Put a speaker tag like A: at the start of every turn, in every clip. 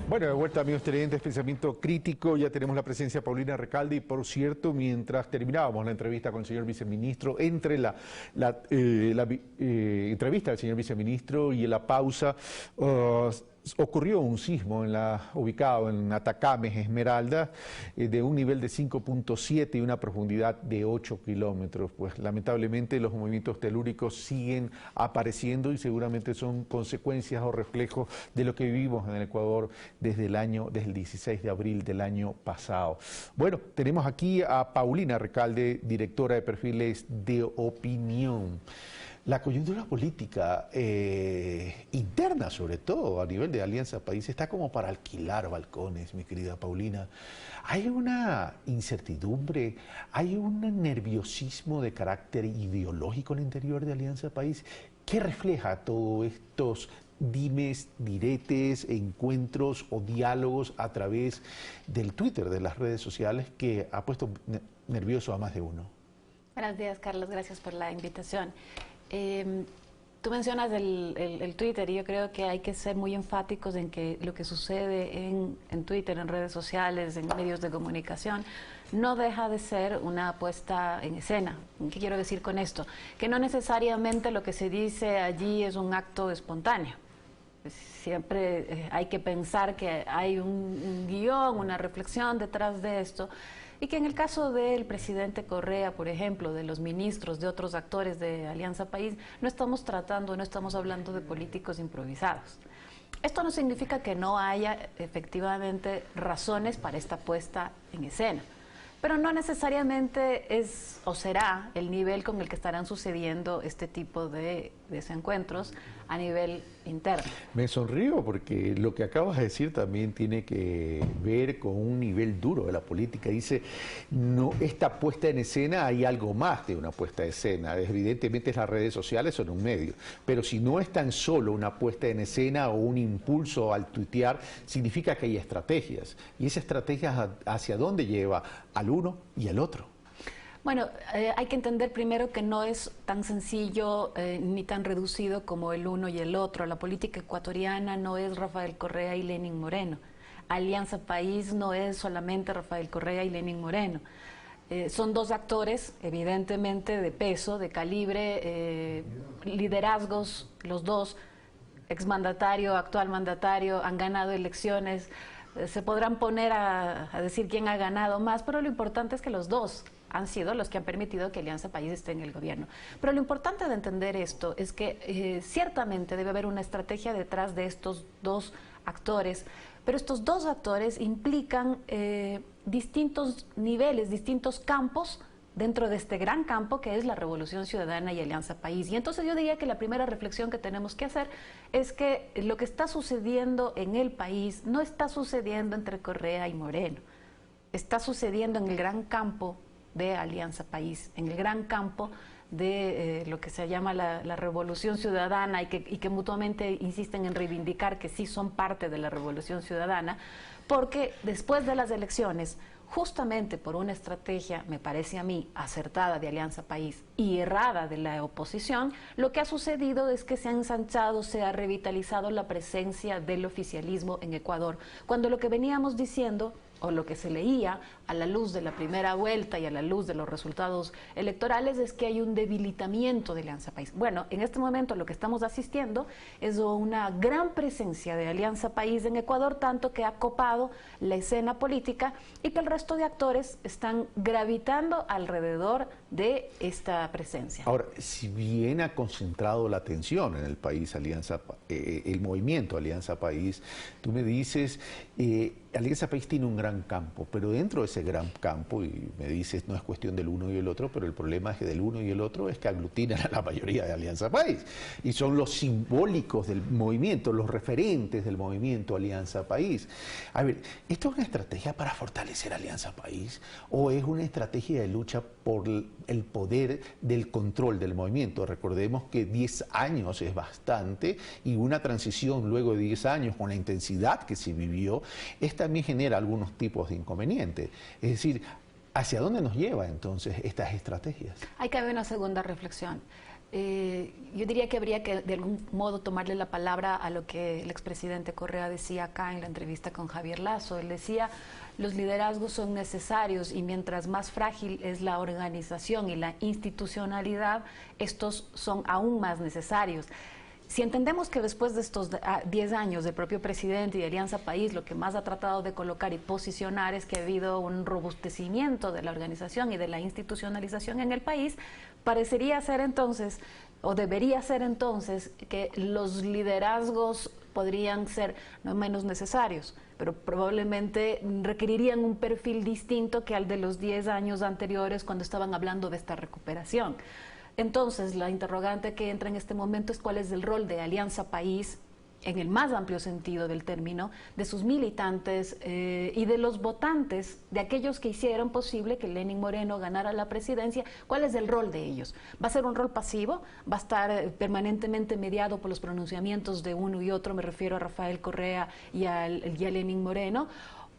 A: Bueno, de vuelta, amigos televidentes, pensamiento crítico. Ya tenemos la presencia de Paulina Recalde y, por cierto, mientras terminábamos la entrevista con el señor viceministro, entre la entrevista del señor viceministro y la pausa, ocurrió un sismo ubicado en Atacames, Esmeralda, de un nivel de 5.7 y una profundidad de 8 kilómetros. Pues lamentablemente los movimientos telúricos siguen apareciendo y seguramente son consecuencias o reflejos de lo que vivimos en el Ecuador desde el 16 de abril del año pasado. Bueno, tenemos aquí a Paulina Recalde, directora de perfiles de opinión. La coyuntura política interna, sobre todo a nivel de Alianza País, está como para alquilar balcones, mi querida Paulina. Hay una incertidumbre, hay un nerviosismo de carácter ideológico en el interior de Alianza País. ¿Qué refleja todos estos dimes, diretes, encuentros o diálogos a través del Twitter, de las redes sociales, que ha puesto nervioso a más de uno?
B: Buenos días, Carlos. Gracias por la invitación. Tú mencionas el Twitter y yo creo que hay que ser muy enfáticos en que lo que sucede en Twitter, en redes sociales, en medios de comunicación, no deja de ser una puesta en escena. ¿Qué quiero decir con esto? Que no necesariamente lo que se dice allí es un acto espontáneo. Siempre hay que pensar que hay un guión, una reflexión detrás de esto. Y que en el caso del presidente Correa, por ejemplo, de los ministros, de otros actores de Alianza País, no estamos hablando de políticos improvisados. Esto no significa que no haya efectivamente razones para esta puesta en escena, pero no necesariamente es o será el nivel con el que estarán sucediendo este tipo de desencuentros a nivel interno.
A: Me sonrío porque lo que acabas de decir también tiene que ver con un nivel duro de la política. Dice, no, esta puesta en escena, hay algo más de una puesta en escena. Evidentemente las redes sociales son un medio, pero si no es tan solo una puesta en escena o un impulso al tuitear, significa que hay estrategias. Y esa estrategia, ¿hacia dónde lleva? Al uno y al otro.
B: Bueno, hay que entender primero que no es tan sencillo ni tan reducido como el uno y el otro. La política ecuatoriana no es Rafael Correa y Lenín Moreno. Alianza País no es solamente Rafael Correa y Lenín Moreno. Son dos actores, evidentemente, de peso, de calibre, liderazgos, los dos, exmandatario, actual mandatario, han ganado elecciones. Se podrán poner a decir quién ha ganado más, pero lo importante es que los dos han sido los que han permitido que Alianza País esté en el gobierno. Pero lo importante de entender esto es que ciertamente debe haber una estrategia detrás de estos dos actores, pero estos dos actores implican distintos niveles, distintos campos dentro de este gran campo que es la Revolución Ciudadana y Alianza País. Y entonces yo diría que la primera reflexión que tenemos que hacer es que lo que está sucediendo en el país no está sucediendo entre Correa y Moreno, está sucediendo en el gran campo de Alianza País, en el gran campo de lo que se llama la Revolución Ciudadana y que mutuamente insisten en reivindicar que sí son parte de la Revolución Ciudadana, porque después de las elecciones, justamente por una estrategia, me parece a mí, acertada de Alianza País y errada de la oposición, lo que ha sucedido es que se ha ensanchado, se ha revitalizado la presencia del oficialismo en Ecuador, cuando lo que veníamos diciendo o lo que se leía a la luz de la primera vuelta y a la luz de los resultados electorales es que hay un debilitamiento de Alianza País. Bueno, en este momento lo que estamos asistiendo es una gran presencia de Alianza País en Ecuador, tanto que ha copado la escena política y que el resto de actores están gravitando alrededor de esta presencia.
A: Ahora, si bien ha concentrado la atención en el país el movimiento Alianza País, tú me dices, Alianza País tiene un gran campo, pero dentro de ese gran campo, y me dices, no es cuestión del uno y el otro, pero el problema es que del uno y el otro es que aglutinan a la mayoría de Alianza País, y son los simbólicos del movimiento, los referentes del movimiento Alianza País. A ver, ¿esto es una estrategia para fortalecer Alianza País o es una estrategia de lucha por el poder del control del movimiento? Recordemos que 10 años es bastante y una transición luego de 10 años con la intensidad que se vivió, también genera algunos tipos de inconvenientes. Es decir, ¿hacia dónde nos lleva entonces estas estrategias?
B: Hay que haber una segunda reflexión. Yo diría que habría que de algún modo tomarle la palabra a lo que el expresidente Correa decía acá en la entrevista con Javier Lasso. Él decía, los liderazgos son necesarios y mientras más frágil es la organización y la institucionalidad, estos son aún más necesarios. Si entendemos que después de estos 10 años del propio presidente y de Alianza País, lo que más ha tratado de colocar y posicionar es que ha habido un robustecimiento de la organización y de la institucionalización en el país, parecería ser entonces, o debería ser entonces, que los liderazgos podrían ser no menos necesarios, pero probablemente requerirían un perfil distinto que al de los 10 años anteriores cuando estaban hablando de esta recuperación. Entonces, la interrogante que entra en este momento es cuál es el rol de Alianza País, en el más amplio sentido del término, de sus militantes y de los votantes, de aquellos que hicieron posible que Lenín Moreno ganara la presidencia. ¿Cuál es el rol de ellos? ¿Va a ser un rol pasivo? ¿Va a estar permanentemente mediado por los pronunciamientos de uno y otro? Me refiero a Rafael Correa y a Lenín Moreno.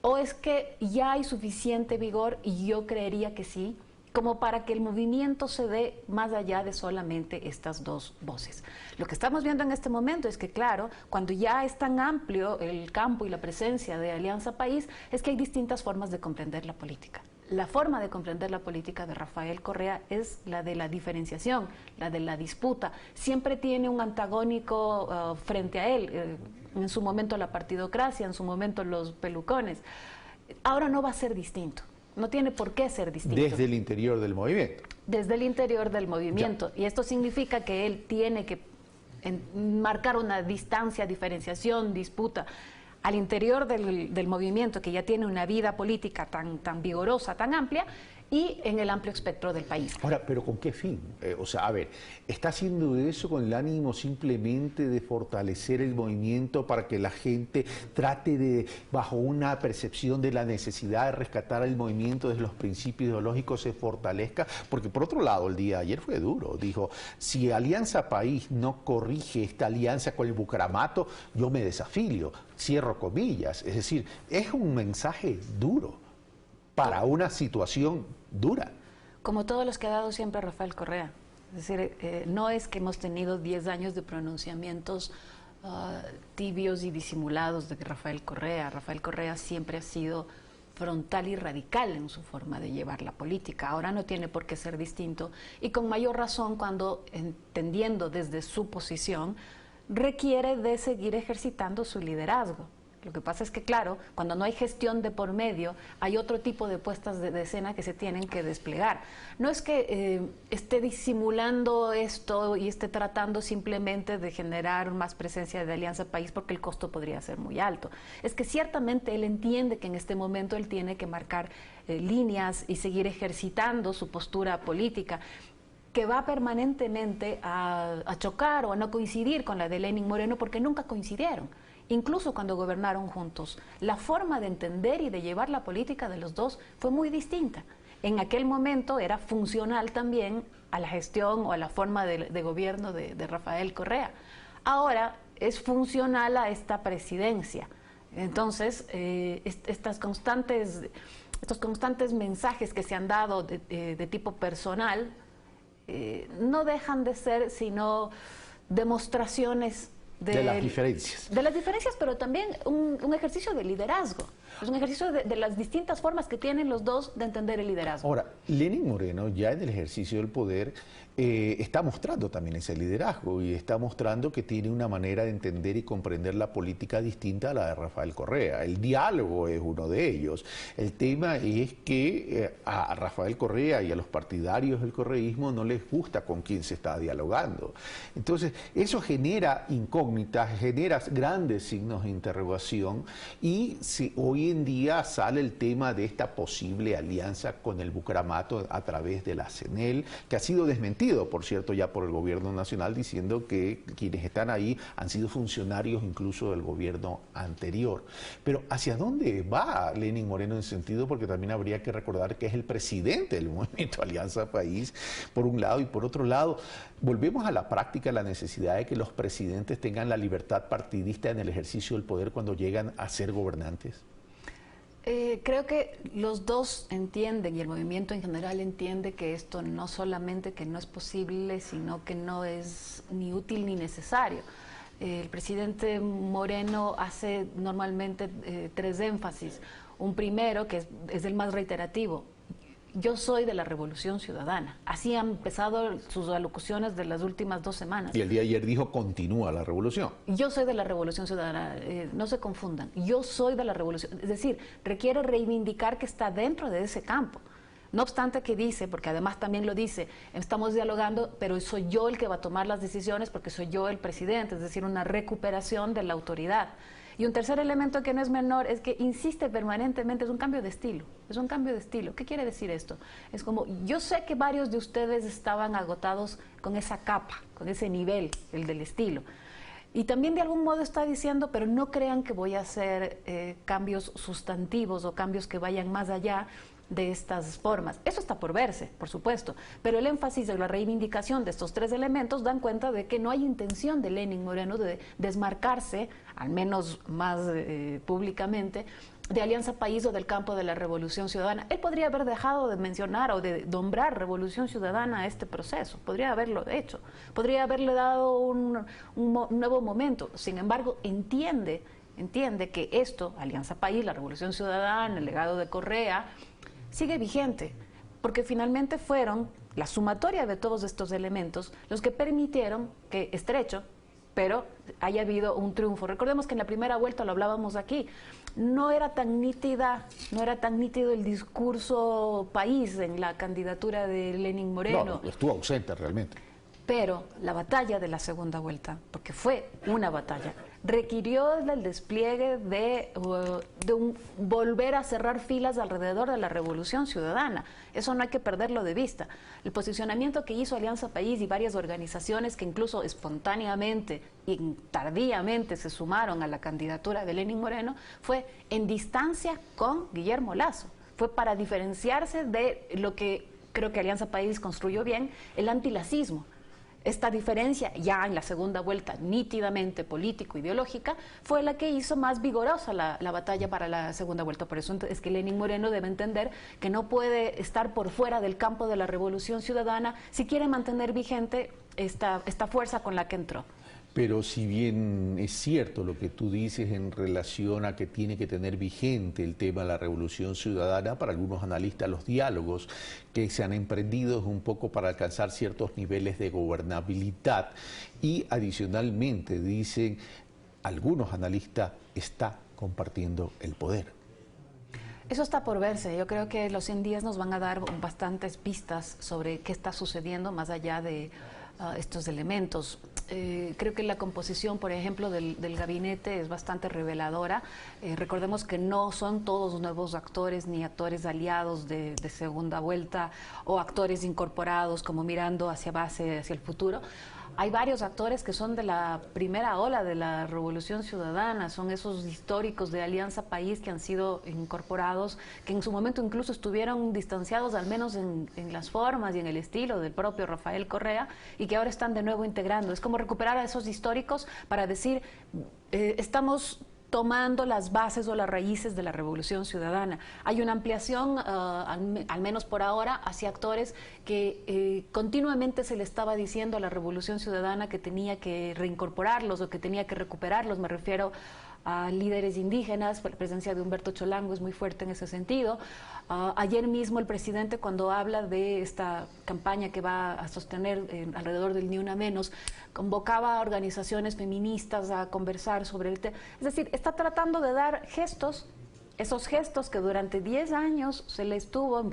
B: ¿O es que ya hay suficiente vigor? Y yo creería que sí, como para que el movimiento se dé más allá de solamente estas dos voces. Lo que estamos viendo en este momento es que, claro, cuando ya es tan amplio el campo y la presencia de Alianza País, es que hay distintas formas de comprender la política. La forma de comprender la política de Rafael Correa es la de la diferenciación, la de la disputa. Siempre tiene un antagónico frente a él, en su momento la partidocracia, en su momento los pelucones. Ahora no va a ser distinto. No tiene por qué ser distinto.
A: Desde el interior del movimiento.
B: Desde el interior del movimiento. Ya. Y esto significa que él tiene que marcar una distancia, diferenciación, disputa al interior del movimiento, que ya tiene una vida política tan vigorosa, tan amplia, y en el amplio espectro del país.
A: Ahora, ¿pero con qué fin? O sea, a ver, ¿está haciendo eso con el ánimo simplemente de fortalecer el movimiento para que la gente trate de, bajo una percepción de la necesidad de rescatar el movimiento desde los principios ideológicos, se fortalezca? Porque por otro lado, el día de ayer fue duro. Dijo, si Alianza País no corrige esta alianza con el Bucaramato, yo me desafilio, cierro comillas. Es decir, es un mensaje duro para una situación dura.
B: Como todos los que ha dado siempre Rafael Correa. Es decir, no es que hemos tenido 10 años de pronunciamientos tibios y disimulados de Rafael Correa. Rafael Correa siempre ha sido frontal y radical en su forma de llevar la política. Ahora no tiene por qué ser distinto y con mayor razón cuando, entendiendo desde su posición, requiere de seguir ejercitando su liderazgo. Lo que pasa es que, claro, cuando no hay gestión de por medio, hay otro tipo de puestas de escena que se tienen que desplegar. No es que esté disimulando esto y esté tratando simplemente de generar más presencia de Alianza País porque el costo podría ser muy alto. Es que ciertamente él entiende que en este momento él tiene que marcar líneas y seguir ejercitando su postura política, que va permanentemente a chocar o a no coincidir con la de Lenín Moreno, porque nunca coincidieron. Incluso cuando gobernaron juntos, la forma de entender y de llevar la política de los dos fue muy distinta. En aquel momento era funcional también a la gestión o a la forma de gobierno de Rafael Correa. Ahora es funcional a esta presidencia. Entonces, estos constantes mensajes que se han dado de tipo personal no dejan de ser sino demostraciones
A: de las diferencias.
B: De las diferencias, pero también un ejercicio de liderazgo. Es un ejercicio de las distintas formas que tienen los dos de entender el liderazgo.
A: Ahora, Lenín Moreno ya en el ejercicio del poder está mostrando también ese liderazgo y está mostrando que tiene una manera de entender y comprender la política distinta a la de Rafael Correa. El diálogo es uno de ellos. El tema es que a Rafael Correa y a los partidarios del correísmo no les gusta con quién se está dialogando. Entonces, eso genera incógnitas, genera grandes signos de interrogación y hoy en día sale el tema de esta posible alianza con el Bucaramato a través de la CNEL, que ha sido desmentido, por cierto, ya por el gobierno nacional, diciendo que quienes están ahí han sido funcionarios incluso del gobierno anterior. Pero ¿hacia dónde va Lenín Moreno en ese sentido? Porque también habría que recordar que es el presidente del movimiento Alianza País, por un lado, y por otro lado, volvemos a la práctica, la necesidad de que los presidentes tengan la libertad partidista en el ejercicio del poder cuando llegan a ser gobernantes.
B: Creo que los dos entienden, y el movimiento en general entiende, que esto no solamente que no es posible, sino que no es ni útil ni necesario. El presidente Moreno hace normalmente tres énfasis. Un primero, que es el más reiterativo: yo soy de la Revolución Ciudadana. Así han empezado sus alocuciones de las últimas 2 semanas.
A: Y el día de ayer dijo: continúa la revolución.
B: Yo soy de la Revolución Ciudadana, no se confundan. Yo soy de la revolución, es decir, requiere reivindicar que está dentro de ese campo. No obstante que dice, porque además también lo dice, estamos dialogando, pero soy yo el que va a tomar las decisiones porque soy yo el presidente, es decir, una recuperación de la autoridad. Y un tercer elemento que no es menor es que insiste permanentemente, es un cambio de estilo, es un cambio de estilo. ¿Qué quiere decir esto? Es como, yo sé que varios de ustedes estaban agotados con esa capa, con ese nivel, el del estilo. Y también de algún modo está diciendo, pero no crean que voy a hacer cambios sustantivos o cambios que vayan más allá de estas formas. Eso está por verse, por supuesto, pero el énfasis de la reivindicación de estos tres elementos dan cuenta de que no hay intención de Lenín Moreno de desmarcarse, al menos más públicamente, de Alianza País o del campo de la Revolución Ciudadana. Él podría haber dejado de mencionar o de nombrar Revolución Ciudadana a este proceso, podría haberlo hecho, podría haberle dado un nuevo momento. Sin embargo, entiende que esto, Alianza País, la Revolución Ciudadana, el legado de Correa, sigue vigente, porque finalmente fueron la sumatoria de todos estos elementos los que permitieron que, estrecho, pero haya habido un triunfo. Recordemos que en la primera vuelta, lo hablábamos aquí, no era tan nítido el discurso país en la candidatura de Lenín Moreno.
A: No, estuvo ausente realmente.
B: Pero la batalla de la segunda vuelta, porque fue una batalla, requirió el despliegue de un volver a cerrar filas alrededor de la Revolución Ciudadana. Eso no hay que perderlo de vista. El posicionamiento que hizo Alianza País y varias organizaciones que incluso espontáneamente y tardíamente se sumaron a la candidatura de Lenín Moreno fue en distancia con Guillermo Lasso. Fue para diferenciarse de lo que creo que Alianza País construyó bien, el antilacismo. Esta diferencia, ya en la segunda vuelta, nítidamente político-ideológica, fue la que hizo más vigorosa la batalla para la segunda vuelta. Por eso es que Lenín Moreno debe entender que no puede estar por fuera del campo de la Revolución Ciudadana si quiere mantener vigente esta fuerza con la que entró.
A: Pero si bien es cierto lo que tú dices en relación a que tiene que tener vigente el tema de la Revolución Ciudadana, para algunos analistas los diálogos que se han emprendido es un poco para alcanzar ciertos niveles de gobernabilidad y adicionalmente, dicen algunos analistas, está compartiendo el poder.
B: Eso está por verse. Yo creo que los 100 días nos van a dar bastantes pistas sobre qué está sucediendo más allá de estos elementos. Creo que la composición, por ejemplo, del gabinete es bastante reveladora. Recordemos que no son todos nuevos actores ni actores aliados de segunda vuelta o actores incorporados como mirando hacia el futuro. Hay varios actores que son de la primera ola de la Revolución Ciudadana, son esos históricos de Alianza País que han sido incorporados, que en su momento incluso estuvieron distanciados, al menos en las formas y en el estilo del propio Rafael Correa, y que ahora están de nuevo integrando. Es como recuperar a esos históricos para decir, estamos tomando las bases o las raíces de la Revolución Ciudadana. Hay una ampliación, al menos por ahora, hacia actores que continuamente se le estaba diciendo a la Revolución Ciudadana que tenía que reincorporarlos o que tenía que recuperarlos. Me refiero a líderes indígenas. La presencia de Humberto Cholango es muy fuerte en ese sentido. Ayer mismo el presidente, cuando habla de esta campaña que va a sostener alrededor del Ni Una Menos, convocaba a organizaciones feministas a conversar sobre el tema. Es decir, está tratando de dar gestos, esos gestos que durante 10 años se le estuvo en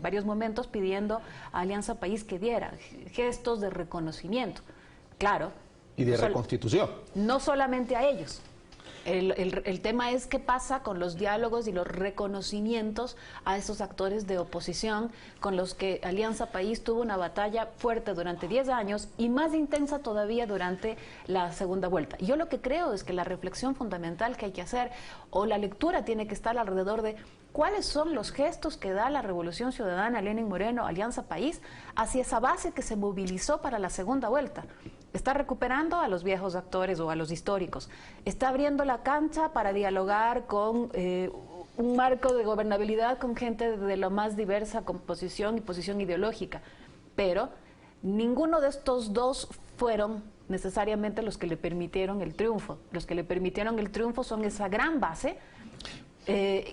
B: varios momentos pidiendo a Alianza País que diera, gestos de reconocimiento. Claro.
A: Y de reconstitución.
B: No solamente a ellos. El tema es qué pasa con los diálogos y los reconocimientos a esos actores de oposición con los que Alianza País tuvo una batalla fuerte durante 10 años y más intensa todavía durante la segunda vuelta. Yo lo que creo es que la reflexión fundamental que hay que hacer, o la lectura tiene que estar alrededor de cuáles son los gestos que da la Revolución Ciudadana, Lenín Moreno, Alianza País, hacia esa base que se movilizó para la segunda vuelta. Está recuperando a los viejos actores o a los históricos. Está abriendo la cancha para dialogar con un marco de gobernabilidad con gente de la más diversa composición y posición ideológica, pero ninguno de estos dos fueron necesariamente los que le permitieron el triunfo. Los que le permitieron el triunfo son esa gran base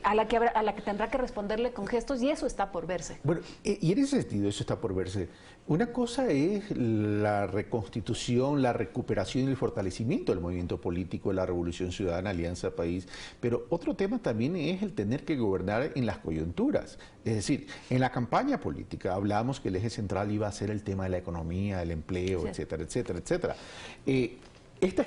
B: a la que tendrá que responderle con gestos, y eso está por verse.
A: Bueno, y en ese sentido, eso está por verse. Una cosa es la reconstitución, la recuperación y el fortalecimiento del movimiento político de la Revolución Ciudadana, Alianza País, pero otro tema también es el tener que gobernar en las coyunturas. Es decir, en la campaña política hablábamos que el eje central iba a ser el tema de la economía, el empleo, sí, etcétera, etcétera, etcétera. Esta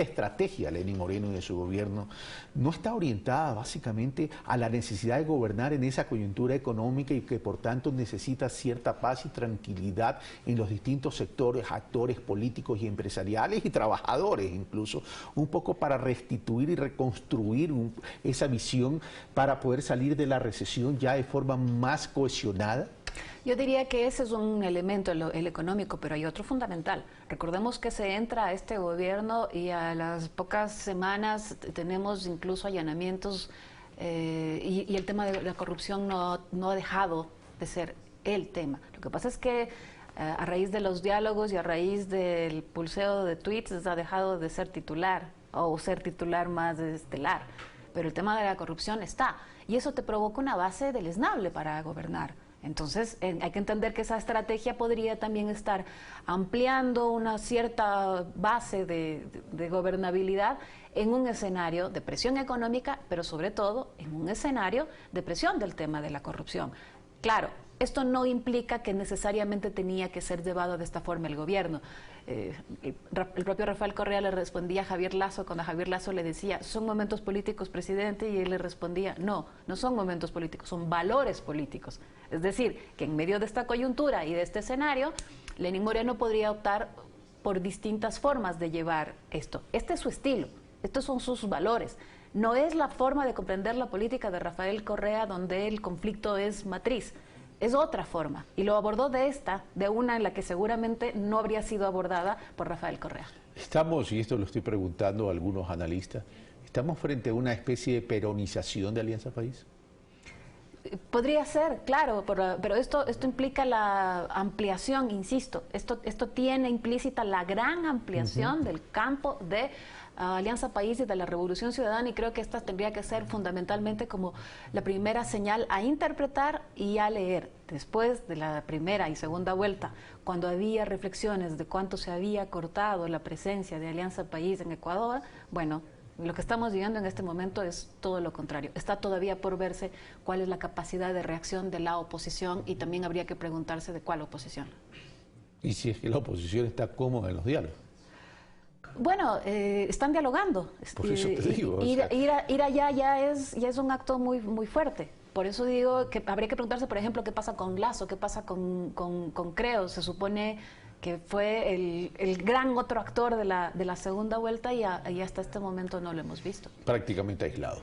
A: estrategia, Lenín Moreno y de su gobierno, no está orientada básicamente a la necesidad de gobernar en esa coyuntura económica y que por tanto necesita cierta paz y tranquilidad en los distintos sectores, actores políticos y empresariales y trabajadores incluso, un poco para restituir y reconstruir esa visión para poder salir de la recesión ya de forma más cohesionada.
B: Yo diría que ese es un elemento, el económico, pero hay otro fundamental. Recordemos que se entra a este gobierno y a las pocas semanas tenemos incluso allanamientos y el tema de la corrupción no ha dejado de ser el tema. Lo que pasa es que a raíz de los diálogos y a raíz del pulseo de tweets ha dejado de ser titular o ser titular más estelar. Pero el tema de la corrupción está, y eso te provoca una base deleznable para gobernar. Entonces hay que entender que esa estrategia podría también estar ampliando una cierta base de gobernabilidad en un escenario de presión económica, pero sobre todo en un escenario de presión del tema de la corrupción. Claro, esto no implica que necesariamente tenía que ser llevado de esta forma el gobierno. El propio Rafael Correa le respondía a Javier Lasso cuando Javier Lasso le decía, ¿son momentos políticos, presidente? Y él le respondía, no son momentos políticos, son valores políticos. Es decir, que en medio de esta coyuntura y de este escenario, Lenín Moreno podría optar por distintas formas de llevar esto. Este es su estilo, estos son sus valores. No es la forma de comprender la política de Rafael Correa donde el conflicto es matriz. Es otra forma, y lo abordó de una en la que seguramente no habría sido abordada por Rafael Correa.
A: Estamos, y esto lo estoy preguntando a algunos analistas, ¿estamos frente a una especie de peronización de Alianza País?
B: Podría ser, claro, pero esto implica la ampliación, insisto, esto tiene implícita la gran ampliación del campo de Alianza País y de la Revolución Ciudadana, y creo que esta tendría que ser fundamentalmente como la primera señal a interpretar y a leer. Después de la primera y segunda vuelta, cuando había reflexiones de cuánto se había cortado la presencia de Alianza País en Ecuador, bueno, lo que estamos viviendo en este momento es todo lo contrario. Está todavía por verse cuál es la capacidad de reacción de la oposición, y también habría que preguntarse de cuál oposición.
A: ¿Y si es que la oposición está cómoda en los diálogos?
B: Bueno, están dialogando.
A: Por eso te digo.
B: Ir allá ya es un acto muy, muy fuerte. Por eso digo que habría que preguntarse, por ejemplo, qué pasa con Lasso, qué pasa con Creo. Se supone que fue el gran otro actor de la segunda vuelta y hasta este momento no lo hemos visto.
A: Prácticamente aislado.